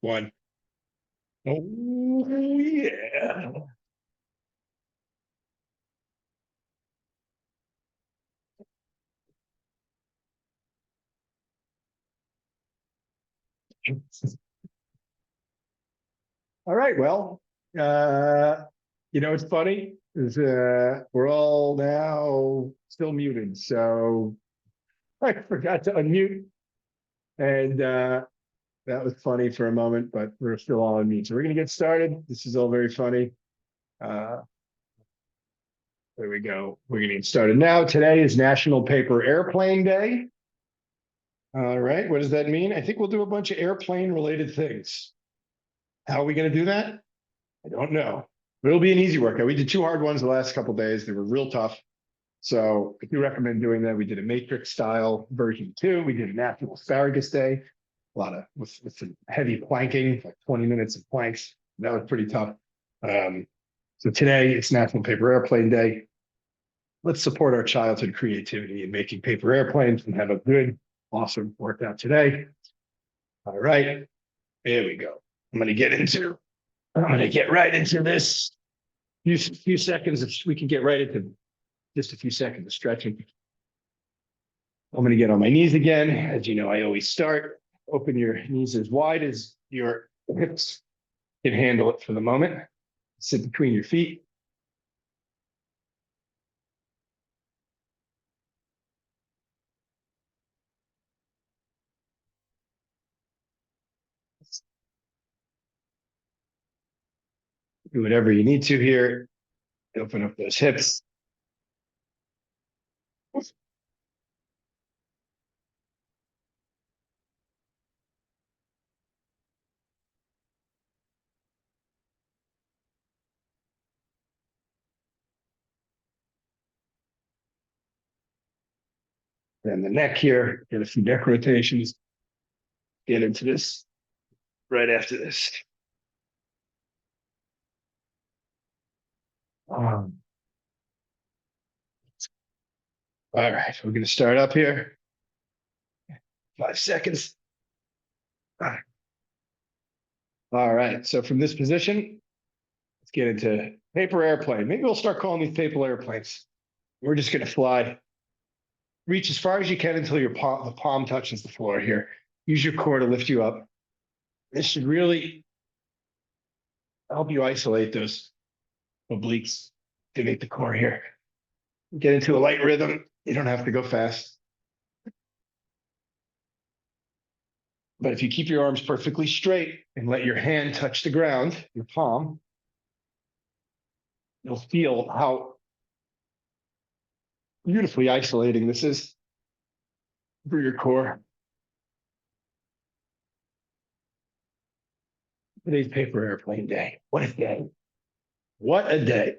One. Oh, yeah. All right. Well, uh, it's funny is we're all now still muted. So I forgot to unmute, and that was funny for a moment, but we're still all on mute. So we're gonna get started. This is all very funny. Uh, there we go. We're gonna get started now. Today is National Paper Airplane Day. All right. What does that mean? I think we'll do a bunch of airplane related things. How are we going to do that? I don't know. But it'll be an easy workout. We did two hard ones the last couple of days. They were real tough. So I do recommend doing that. We did a matrix style version too. We did a National Asparagus Day, a lot of with some heavy planking, like 20 minutes of planks. That was pretty tough. So today it's National Paper Airplane Day. Let's support our childhood creativity in making paper airplanes and have a good, awesome workout today. All right, there we go. I'm going to get right into this. Few seconds. If we can get right into just a few seconds of stretching. I'm going to get on my knees again. As you know, I always start. Open your knees as wide as your hips can handle it for the moment. Sit between your feet. Do whatever you need to here. Open up those hips. And the neck here. Get a few neck rotations. Get into this right after this. Um, all right, we're going to start up here. 5 seconds. All right, so from this position, let's get into paper airplane. Maybe we'll start calling these paper airplanes. We're just going to fly. Reach as far as you can until the palm touches the floor here. Use your core to lift you up. This should really help you isolate those obliques to make the core here. Get into a light rhythm. You don't have to go fast. But if you keep your arms perfectly straight and let your hand touch the ground, your palm, you'll feel how beautifully isolating this is for your core. Today's paper airplane day. What a day. What a day.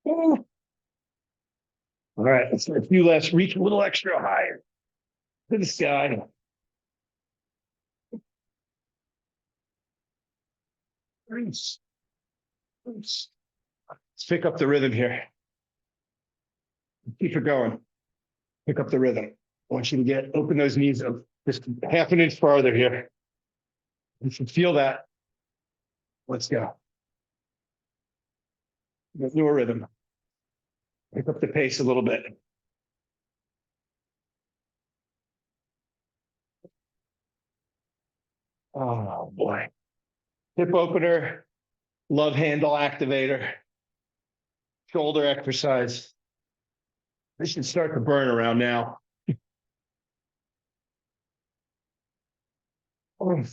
All right, let's do a few less. Reach a little extra higher to the sky. Let's pick up the rhythm here. Keep it going. Pick up the rhythm. I want you to open those knees up just half an inch farther here. You should feel that. Let's go. Let's do a rhythm. Pick up the pace a little bit. Oh boy. Hip opener, love handle activator, shoulder exercise. This should start to burn around now. Oh,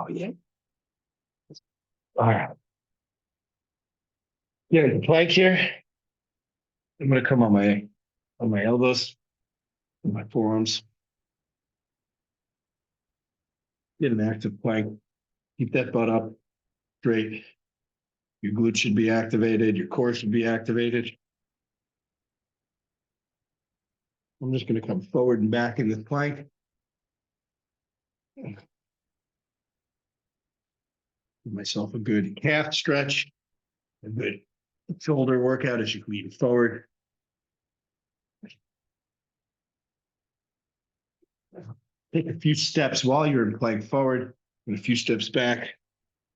yeah. All right. Get a plank here. I'm gonna come on my elbows, and my forearms. Get an active plank. Keep that butt up straight. Your glutes should be activated. Your core should be activated. I'm just going to come forward and back in this plank. Give myself a good calf stretch, a good shoulder workout as you lean forward. Take a few steps while you're in plank forward and a few steps back.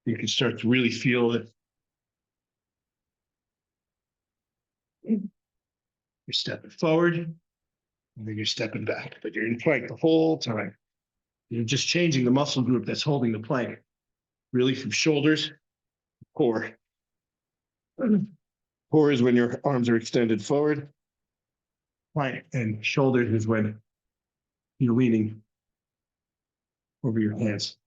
You can start to really feel it. You're stepping forward, and then you're stepping back, but you're in plank the whole time. You're just changing the muscle group that's holding the plank, really from shoulders, core. Core is when your arms are extended forward. Plank and shoulders is when you're leaning over your hands.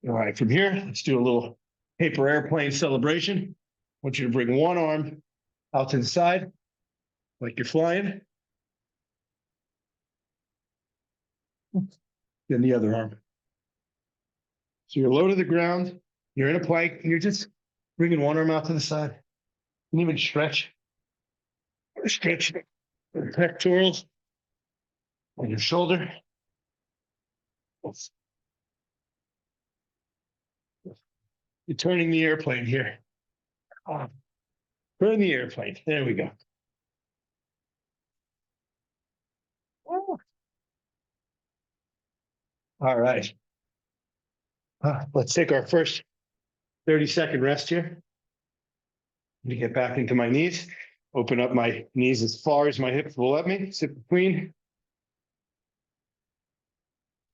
All right, from here, let's do a little paper airplane celebration. I want you to bring one arm out to the side, like you're flying. Then the other arm. So you're low to the ground, you're in a plank, and you're just bringing one arm out to the side. You can even stretch the pectorals on your shoulder. You're turning the airplane here. Turn the airplane. There we go. All right. Let's take our first 30-second rest here. To get back into my knees. Open up my knees as far as my hips will let me. Sit between.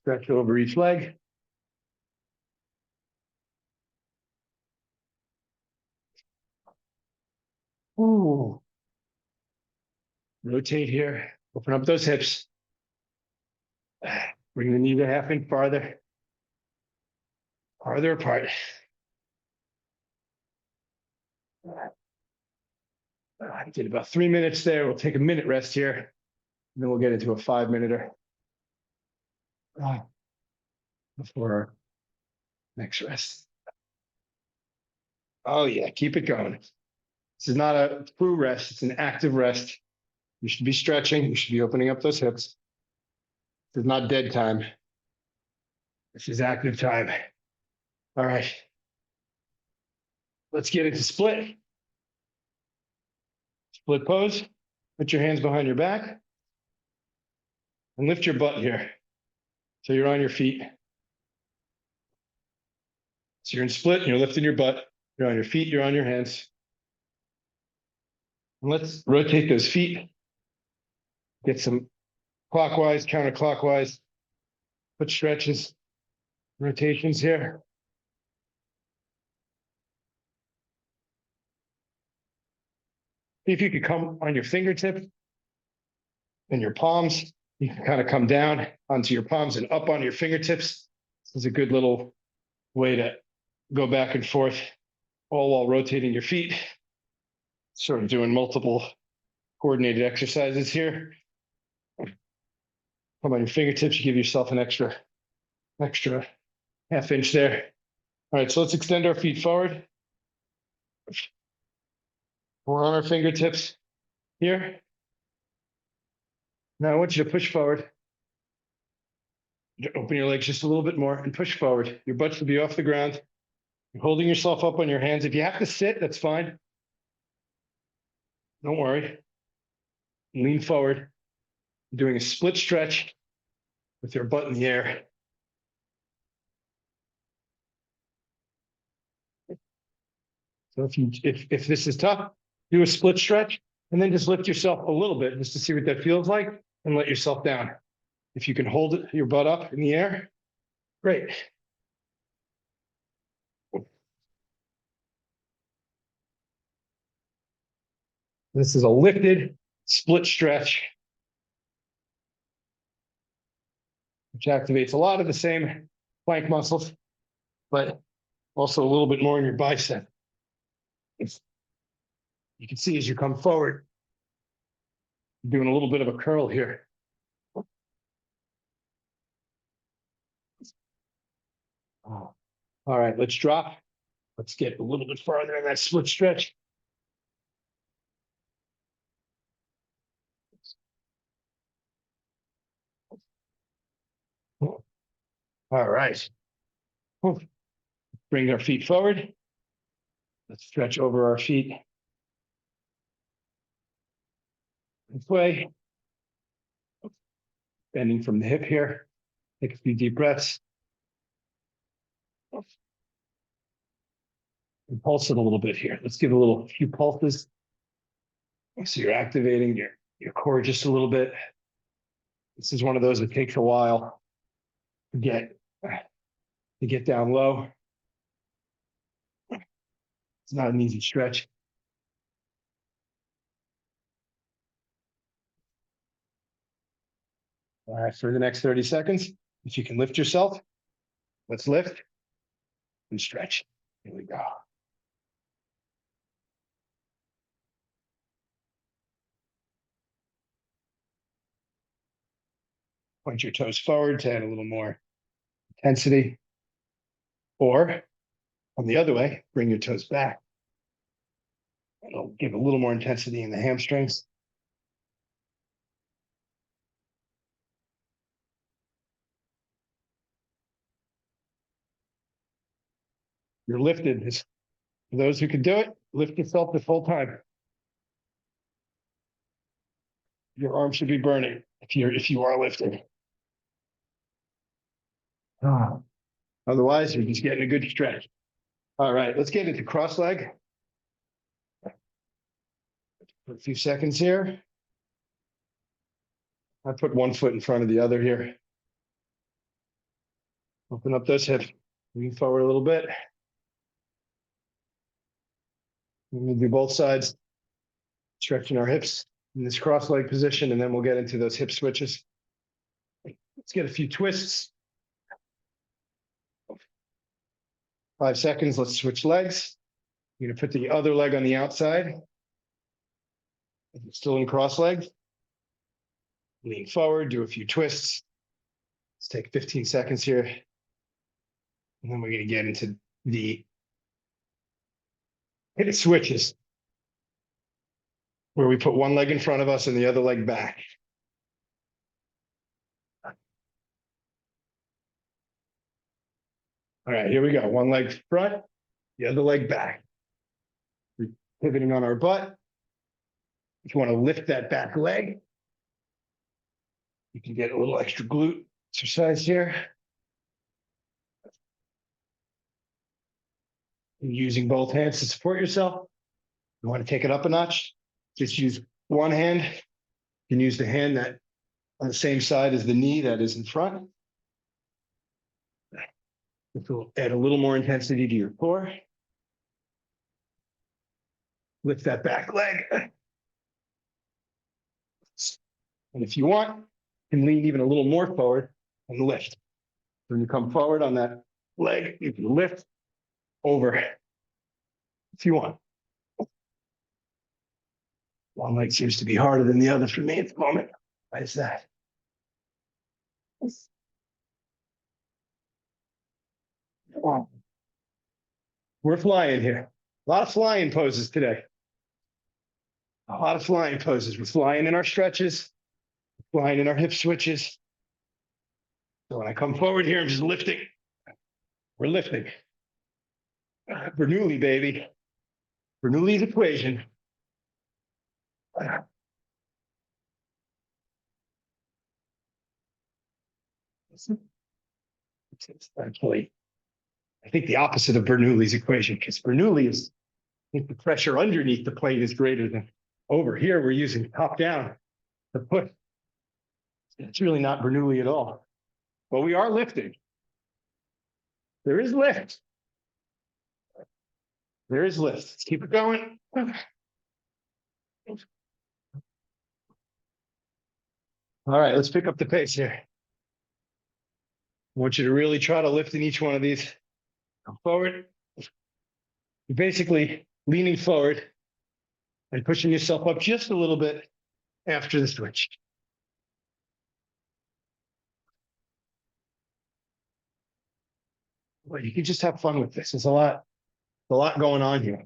Stretch over each leg. Ooh. Rotate here. Open up those hips. Bring the knee to half inch farther. Farther apart. I did about 3 minutes there. We'll take a minute rest here. And then we'll get into a 5-minute before our next rest. Oh yeah, keep it going. This is not a true rest. It's an active rest. You should be stretching. You should be opening up those hips. This is not dead time. This is active time. All right. Let's get into split. Split pose. Put your hands behind your back and lift your butt here. So you're on your feet. So you're in split and you're lifting your butt. You're on your feet, you're on your hands. And let's rotate those feet. Get some clockwise, counterclockwise, foot stretches, rotations here. See if you could come on your fingertips and your palms. You can kind of come down onto your palms and up onto your fingertips. This is a good little way to go back and forth, all while rotating your feet. Sort of doing multiple coordinated exercises here. Come on your fingertips, you give yourself an extra half inch there. All right, so let's extend our feet forward. We're on our fingertips here. Now I want you to push forward. Open your legs just a little bit more and push forward. Your butt should be off the ground. You're holding yourself up on your hands. If you have to sit, that's fine. Don't worry. Lean forward. You're doing a split stretch with your butt in the air. So if this is tough, do a split stretch and then just lift yourself a little bit just to see what that feels like and let yourself down. If you can hold it, your butt up in the air, great. This is a lifted split stretch, which activates a lot of the same plank muscles, but also a little bit more in your bicep. You can see as you come forward, you're doing a little bit of a curl here. All right, let's drop. Let's get a little bit farther in that split stretch. All right. Bring our feet forward. Let's stretch over our feet this way. Bending from the hip here. Take a few deep breaths. And pulse it a little bit here. Let's give a few pulses. So you're activating your core just a little bit. This is one of those that takes a while to get down low. It's not an easy stretch. All right, for the next 30 seconds, if you can lift yourself, let's lift and stretch. Here we go. Point your toes forward to add a little more intensity. Or on the other way, bring your toes back. It'll give a little more intensity in the hamstrings. You're lifted. For those who can do it, lift yourself this whole time. Your arm should be burning if you are lifting. Otherwise, you're just getting a good stretch. All right, let's get into cross leg. For a few seconds here. I put one foot in front of the other here. Open up those hips. Lean forward a little bit. We're going to do both sides, stretching our hips in this cross leg position, and then we'll get into those hip switches. Let's get a few twists. 5 seconds, let's switch legs. You're gonna put the other leg on the outside. Still in cross legs. Lean forward, do a few twists. Let's take 15 seconds here. And then we're gonna get into the hip switches, where we put one leg in front of us and the other leg back. All right, here we go. One leg front, the other leg back. We're pivoting on our butt. If you want to lift that back leg, you can get a little extra glute exercise here. And using both hands to support yourself. You want to take it up a notch, just use one hand. You can use the hand that on the same side as the knee that is in front. This will add a little more intensity to your core. Lift that back leg. And if you want, you can lean even a little more forward and lift. When you come forward on that leg, you can lift over if you want. One leg seems to be harder than the other for me at the moment. Why is that? Wow. We're flying here. A lot of flying poses today. A lot of flying poses. We're flying in our stretches, flying in our hip switches. So when I come forward here, I'm just lifting. We're lifting. Bernoulli, baby. Bernoulli's equation. Actually, I think the opposite of Bernoulli's equation, because Bernoulli is, I think the pressure underneath the plate is greater than over here. We're using top down to put. It's really not Bernoulli at all. But we are lifting. There is lift. There is lift. Let's keep it going. All right, let's pick up the pace here. I want you to really try to lift in each one of these. Come forward. You're basically leaning forward and pushing yourself up just a little bit after the switch. Well, you can just have fun with this. There's a lot going on here.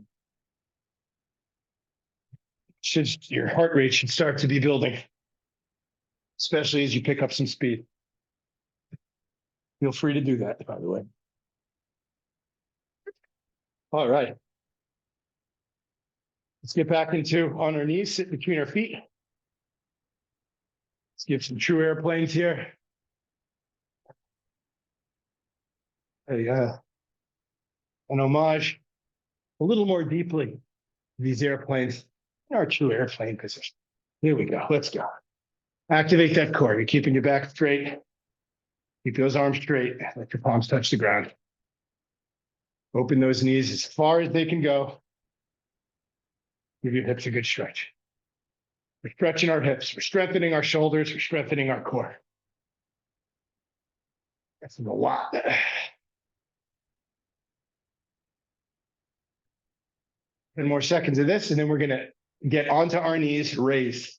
Your heart rate should start to be building, especially as you pick up some speed. Feel free to do that, by the way. All right. Let's get back into on our knees, sit between our feet. Let's give some true airplanes here. An homage a little more deeply to these airplanes in our true airplane position. Here we go. Let's go. Activate that core. You're keeping your back straight. Keep those arms straight. Let your palms touch the ground. Open those knees as far as they can go. Give your hips a good stretch. We're stretching our hips. We're strengthening our shoulders. We're strengthening our core. That's a lot. 10 more seconds of this, and then we're going to get onto our knees, raise.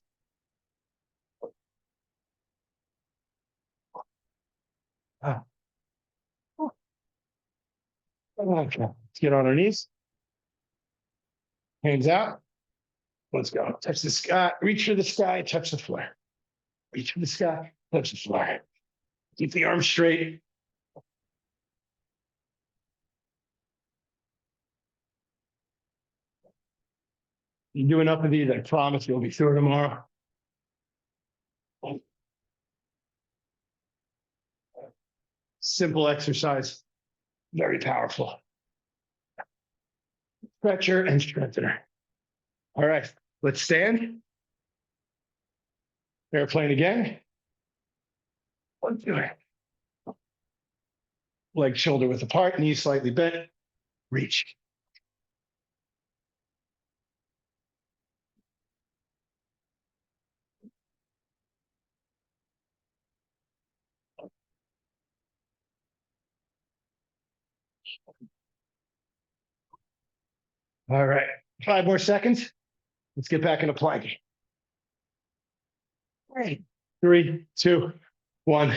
Okay. Let's get on our knees. Hands out. Let's go. Touch the sky. Reach for the sky. Touch the floor. Reach for the sky. Touch the floor. Keep the arms straight. You do enough of these, I promise you'll be sore tomorrow. Simple exercise, very powerful. Stretcher and strengthener. All right, let's stand. Airplane again. Let's do it. Leg shoulder width apart, knees slightly bent. Reach. All right, 5 more seconds. Let's get back into plank. All right, 3, 2, 1.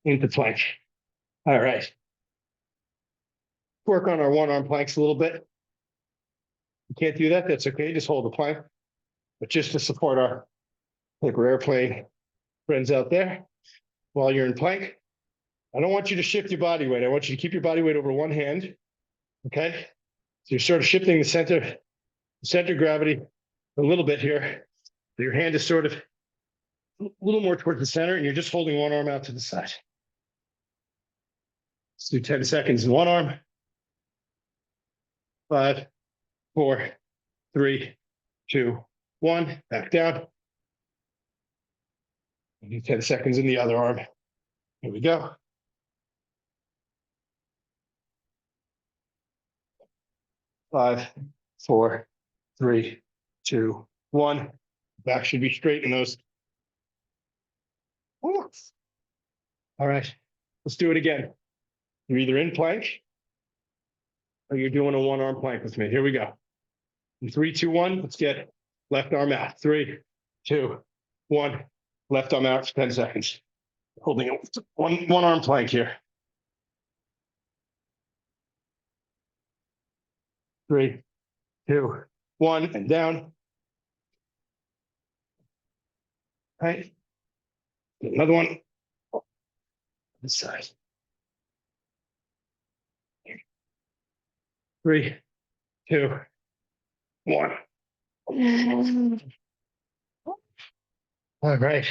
Into plank. All right. Work on our one-arm planks a little bit. You can't do that, that's okay. Just hold the plank. But just to support our paper airplane friends out there, while you're in plank, I don't want you to shift your body weight. I want you to keep your body weight over one hand. Okay. So you're sort of shifting the center of gravity a little bit here. So your hand is sort of a little more towards the center, and you're just holding one arm out to the side. Let's do 10 seconds in one arm. 5, 4, 3, 2, 1. Back down. 10 seconds in the other arm. Here we go. 5, 4, 3, 2, 1. Back should be straight in those. All right, let's do it again. You're either in plank or you're doing a one-arm plank with me. Here we go. In 3, 2, 1, let's get left arm out. 3, 2, 1. Left arm out for 10 seconds. Holding one arm plank here. 3, 2, 1, and down. All right. Another one. This side. 3, 2, 1. All right.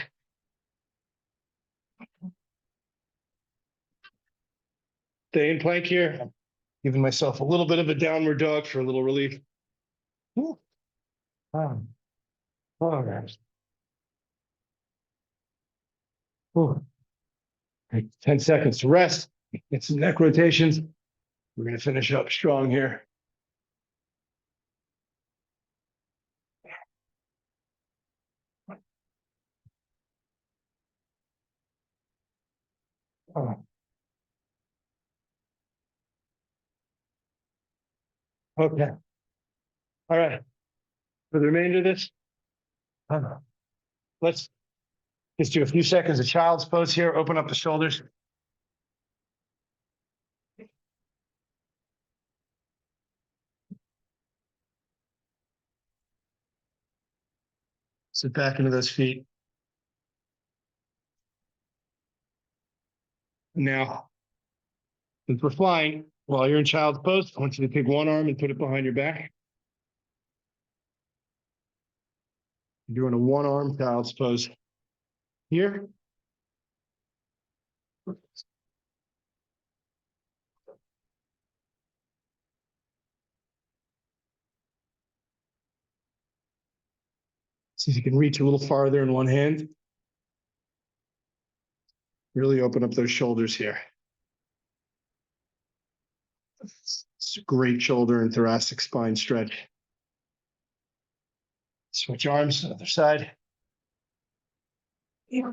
Stay in plank here. I'm giving myself a little bit of a downward dog for a little relief. All right. 10 seconds to rest. Get some neck rotations. We're going to finish up strong here. Okay. All right. For the remainder of this, let's just do a few seconds of child's pose here. Open up the shoulders. Sit back into those feet. Now, since we're flying, while you're in child's pose, I want you to take one arm and put it behind your back. You're doing a one-arm child's pose here. See if you can reach a little farther in one hand. Really open up those shoulders here. It's a great shoulder and thoracic spine stretch. Switch arms, other side. Yeah.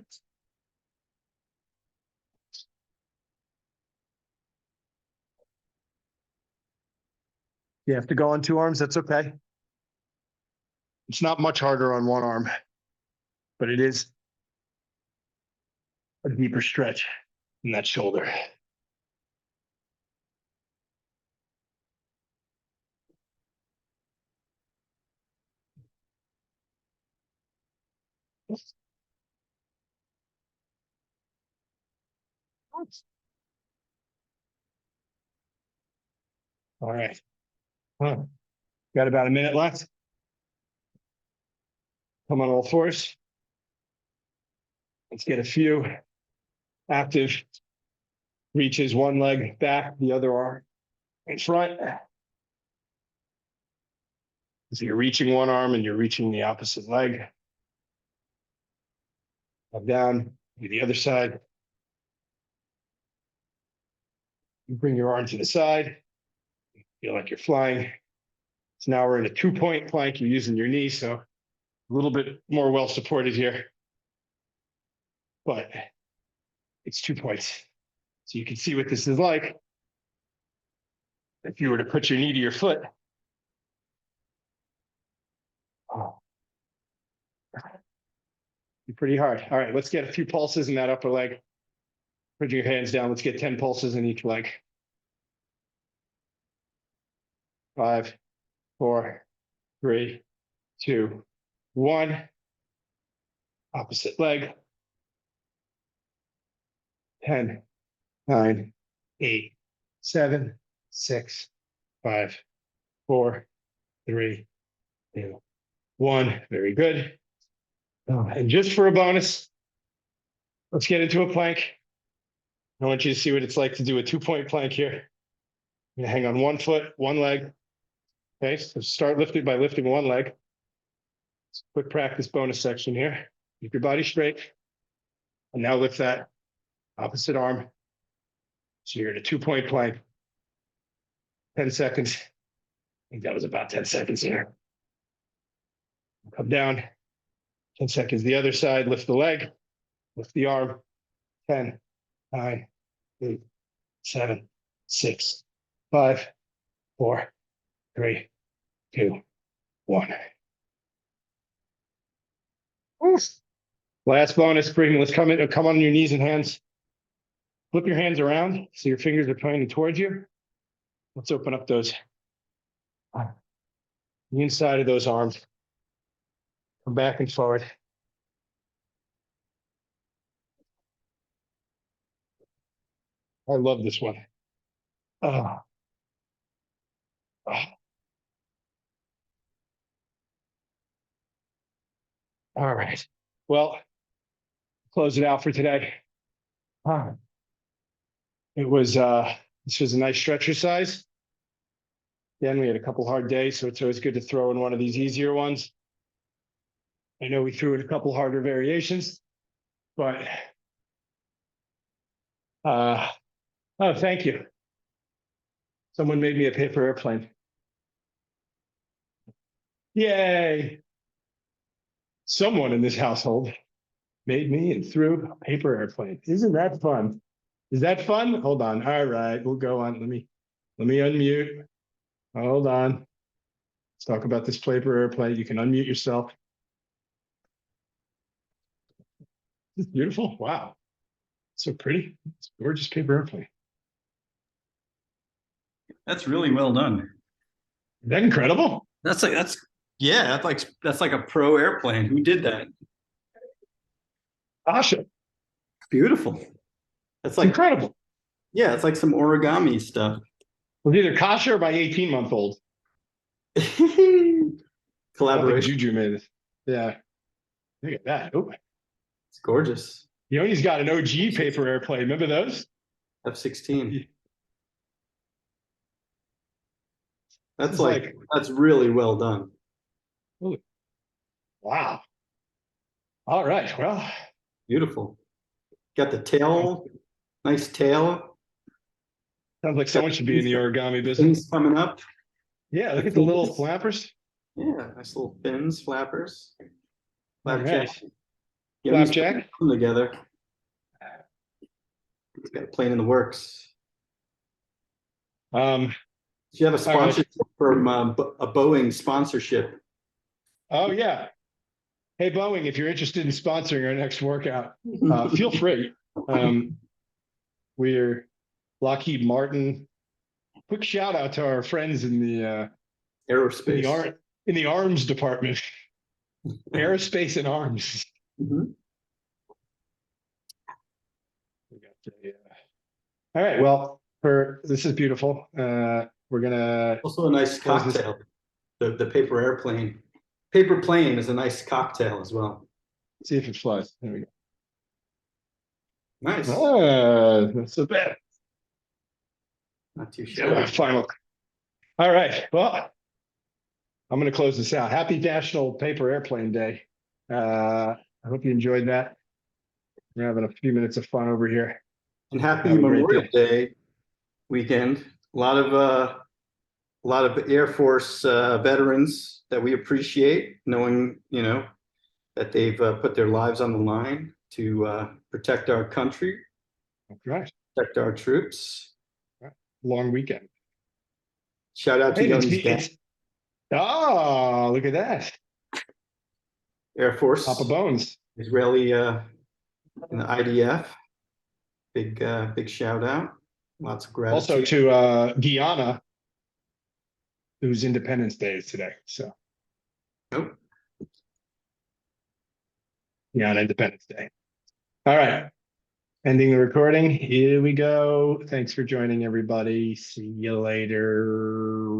You have to go on two arms, that's okay. It's not much harder on one arm, but it is a deeper stretch in that shoulder. All right. Got about a minute left. Come on all fours. Let's get a few active reaches, one leg back, the other arm in front. So you're reaching one arm and you're reaching the opposite leg. Up down, do the other side. You bring your arm to the side. Feel like you're flying. So now we're in a 2-point plank. You're using your knee, so a little bit more well supported here. But it's 2 points. So you can see what this is like. If you were to put your knee to your foot. Oh. Be pretty hard. All right, let's get a few pulses in that upper leg. Put your hands down. Let's get 10 pulses in each leg. 5, 4, 3, 2, 1. Opposite leg. 10, 9, 8, 7, 6, 5, 4, 3, 2, 1. Very good. And just for a bonus, let's get into a plank. I want you to see what it's like to do a 2-point plank here. I'm gonna hang on one foot, one leg. Okay, so start lifting by lifting one leg. Quick practice bonus section here. Keep your body straight. And now lift that opposite arm. So you're in a 2-point plank. 10 seconds. I think that was about 10 seconds here. Come down. 10 seconds the other side. Lift the leg. Lift the arm. 10, 9, 8, 7, 6, 5, 4, 3, 2, 1. Oof. Last bonus, let's come on your knees and hands. Flip your hands around so your fingers are pointing towards you. Let's open up the inside of those arms. Come back and forward. I love this one. Oh. Oh. All right. Well, close it out for today. It was this was a nice stretch exercise. Again, we had a couple hard days, so it's always good to throw in one of these easier ones. I know we threw in a couple harder variations, but oh, thank you. Someone made me a paper airplane. Yay. Someone in this household made me and threw a paper airplane. Isn't that fun? Is that fun? Hold on. All right, we'll go on. Let me unmute. Hold on. Let's talk about this paper airplane. You can unmute yourself. It's beautiful. Wow. So pretty. It's a gorgeous paper airplane. That's really well done. Is that incredible? That's like a pro airplane. Who did that? Awesome. Beautiful. That's It's like, incredible. yeah, it's like some origami stuff. It was either Kasha or my 18-month-old. I don't think Collaboration. Juju made it. Yeah. Look at that. Oh, It's gorgeous. Yoni's got an OG paper airplane. Remember those? F-16. This That's is like, that's really well done. oh, wow. All right. Well, Beautiful. Got the tail, nice tail. sounds like someone should be in the origami business. Things coming up. Yeah, look at the little flappers. Yeah, nice little fins, flappers. All Flapjack. right. Yoni's Flapjack. putting them together. He's got a plane in the works. Um, Do you have a all right. sponsorship from a Boeing sponsorship? Oh, yeah. Hey, Boeing, if you're interested in sponsoring our next workout, feel free. We're Lockheed Martin. Quick shout out to our friends in the Aerospace. in the arms department, aerospace and arms. Mhm. We got all right. Well, this is beautiful. We're gonna Also a nice close this. cocktail. The paper airplane. Paper plane is a nice cocktail as well. See if it flies. There we go. Nice. Not so bad. Not too shabby. Final. All right. Well, I'm going to close this out. Happy National Paper Airplane Day. I hope you enjoyed that. We're having a few minutes of fun over here. And happy Have a great Memorial Day weekend. A lot of Air Force veterans that we appreciate, knowing that they've put their lives on the line to protect our country, All right. protect our troops. Long weekend. Shout out to Hey, Yoni's dad, oh, look at that. Air Force, Papa Bones. Israeli in the IDF. Big shout out. Lots of gratitude. Also to Guyana, whose Independence Day is today. So, Nope. Guyana Independence Day. All right. Ending the recording. Here we go. Thanks for joining, everybody. See you later.